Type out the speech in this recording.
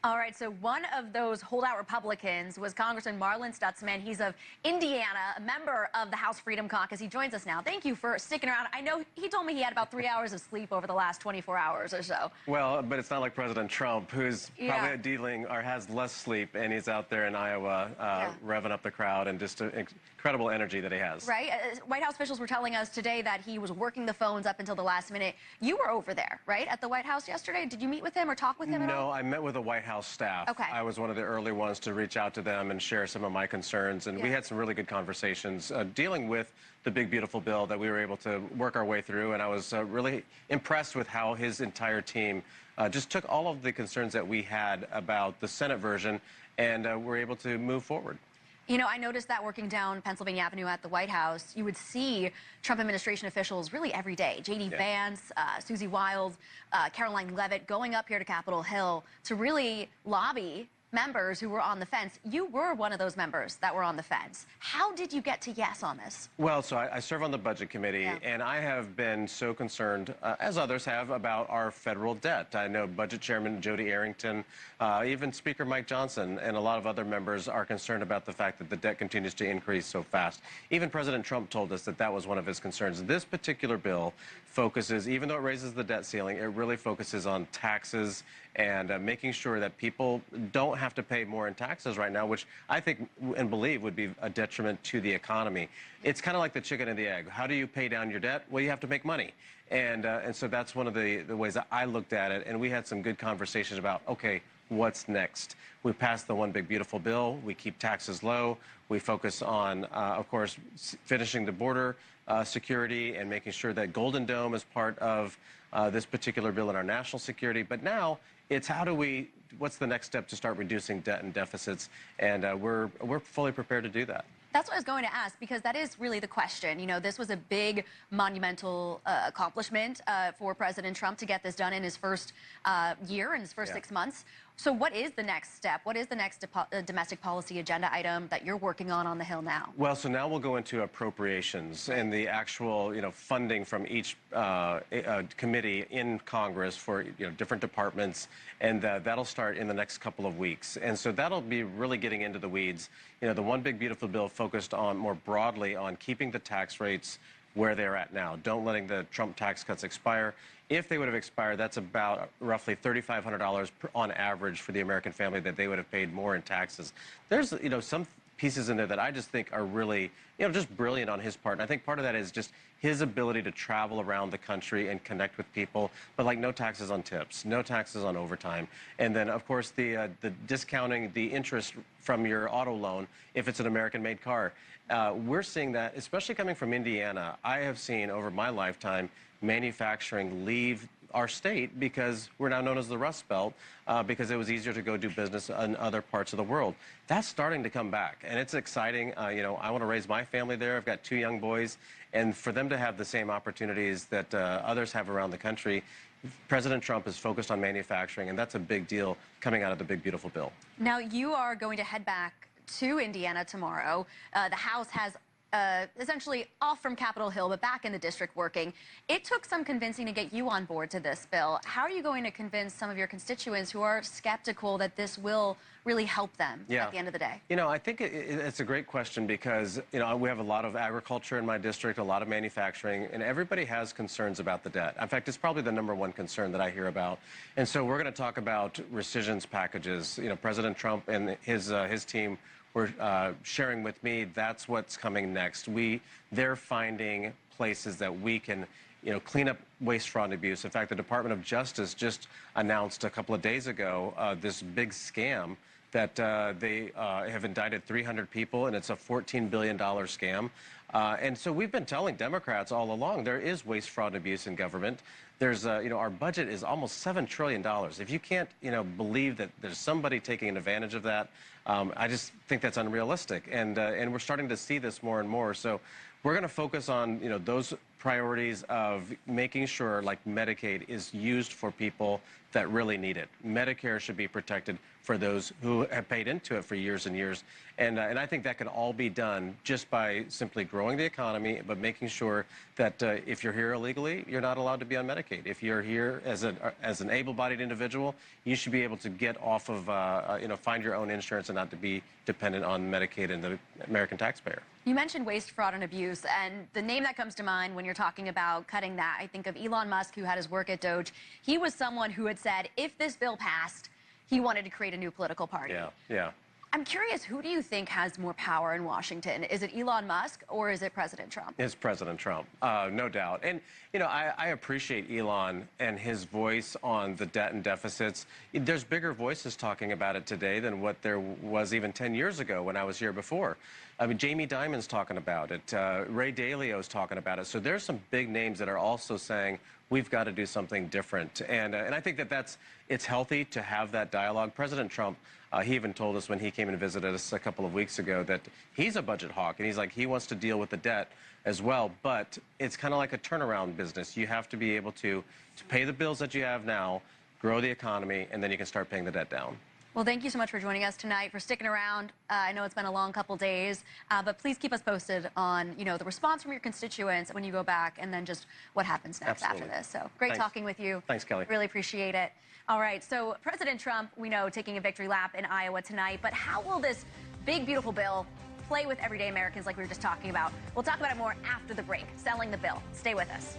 All right, so one of those holdout Republicans was Congressman Marlin Stutzman. He's of Indiana, a member of the House Freedom Caucus. He joins us now. Thank you for sticking around. I know he told me he had about 3 hours of sleep over the last 24 hours or so. Well, but it's not like President Trump, who's probably dealing or has less sleep, and he's out there in Iowa revving up the crowd and just incredible energy that he has. Right? White House officials were telling us today that he was working the phones up until the last minute. You were over there, right, at the White House yesterday? Did you meet with him or talk with him at all? No, I met with the White House staff. Okay. I was one of the early ones to reach out to them and share some of my concerns, and we had some really good conversations dealing with the big, beautiful bill that we were able to work our way through, and I was really impressed with how his entire team just took all of the concerns that we had about the Senate version and were able to move forward. You know, I noticed that working down Pennsylvania Avenue at the White House, you would see Trump administration officials really every day. J.D. Vance, Susie Wiles, Caroline Leavitt going up here to Capitol Hill to really lobby members who were on the fence. You were one of those members that were on the fence. How did you get to yes on this? Well, so I serve on the Budget Committee, and I have been so concerned, as others have, about our federal debt. I know Budget Chairman Jody Arrington, even Speaker Mike Johnson, and a lot of other members are concerned about the fact that the debt continues to increase so fast. Even President Trump told us that that was one of his concerns. This particular bill focuses, even though it raises the debt ceiling, it really focuses on taxes and making sure that people don't have to pay more in taxes right now, which I think and believe would be a detriment to the economy. It's kind of like the chicken and the egg. How do you pay down your debt? Well, you have to make money. And so that's one of the ways that I looked at it. And we had some good conversations about, okay, what's next? We passed the one big, beautiful bill. We keep taxes low. We focus on, of course, finishing the border security and making sure that Golden Dome is part of this particular bill in our national security. But now it's what's the next step to start reducing debt and deficits? And we're fully prepared to do that. That's what I was going to ask, because that is really the question. You know, this was a big, monumental accomplishment for President Trump to get this done in his first year, in his first 6 months. So what is the next step? What is the next domestic policy agenda item that you're working on the Hill now? Well, so now we'll go into appropriations and the actual, funding from each committee in Congress for, different departments, and that'll start in the next couple of weeks. And so that'll be really getting into the weeds. The one big, beautiful bill focused on more broadly on keeping the tax rates where they're at now. Don't letting the Trump tax cuts expire. If they would have expired, that's about roughly $3,500 on average for the American family that they would have paid more in taxes. There's, some pieces in there that I just think are really, just brilliant on his part. And I think part of that is just his ability to travel around the country and connect with people, but like no taxes on tips, no taxes on overtime. And then, of course, the discounting the interest from your auto loan if it's an American-made car. We're seeing that, especially coming from Indiana. I have seen over my lifetime manufacturing leave our state because we're now known as the Rust Belt because it was easier to go do business in other parts of the world. That's starting to come back, and it's exciting. I want to raise my family there. I've got 2 young boys, and for them to have the same opportunities that others have around the country, President Trump is focused on manufacturing, and that's a big deal coming out of the big, beautiful bill. Now, you are going to head back to Indiana tomorrow. The House has essentially off from Capitol Hill, but back in the district working. It took some convincing to get you on board to this bill. How are you going to convince some of your constituents who are skeptical that this will really help them at the end of the day? I think it's a great question because, we have a lot of agriculture in my district, a lot of manufacturing, and everybody has concerns about the debt. In fact, it's probably the #1 concern that I hear about. And so we're going to talk about rescissions packages. President Trump and his team were sharing with me that's what's coming next. They're finding places that we can clean up waste, fraud, and abuse. In fact, the Department of Justice just announced a couple of days ago this big scam that they have indicted 300 people, and it's a $14 billion scam. And so we've been telling Democrats all along there is waste, fraud, and abuse in government. There's, our budget is almost $7 trillion. If you can't, believe that there's somebody taking advantage of that, I just think that's unrealistic. And we're starting to see this more and more. So we're going to focus on, those priorities of making sure, like Medicaid, is used for people that really need it. Medicare should be protected for those who have paid into it for years and years. And I think that can all be done just by simply growing the economy, but making sure that if you're here illegally, you're not allowed to be on Medicaid. Medicaid. If you're here as an able-bodied individual, you should be able to get off of, find your own insurance and not to be dependent on Medicaid and the American taxpayer. You mentioned waste, fraud, and abuse, and the name that comes to mind when you're talking about cutting that, I think of Elon Musk, who had his work at Doge. He was someone who had said if this bill passed, he wanted to create a new political party. Yeah. I'm curious, who do you think has more power in Washington? Is it Elon Musk or is it President Trump? It's President Trump, no doubt. And, I appreciate Elon and his voice on the debt and deficits. There's bigger voices talking about it today than what there was even 10 years ago when I was here before. I mean, Jamie Dimon's talking about it. Ray Dalio's talking about it. So there's some big names that are also saying, we've got to do something different. And I think it's healthy to have that dialogue. President Trump, he even told us when he came and visited us a couple of weeks ago that he's a budget hawk, and he's like, he wants to deal with the debt as well. But it's kind of like a turnaround business. You have to be able to pay the bills that you have now, grow the economy, and then you can start paying the debt down. Well, thank you so much for joining us tonight, for sticking around. I know it's been a long couple days, but please keep us posted on, the response from your constituents when you go back, and then just what happens next after this. So great talking with you. Thanks, Kelly. Really appreciate it. All right, so President Trump, we know, taking a victory lap in Iowa tonight, but how will this big, beautiful bill play with everyday Americans like we were just talking about? We'll talk about it more after the break. Selling the bill. Stay with us.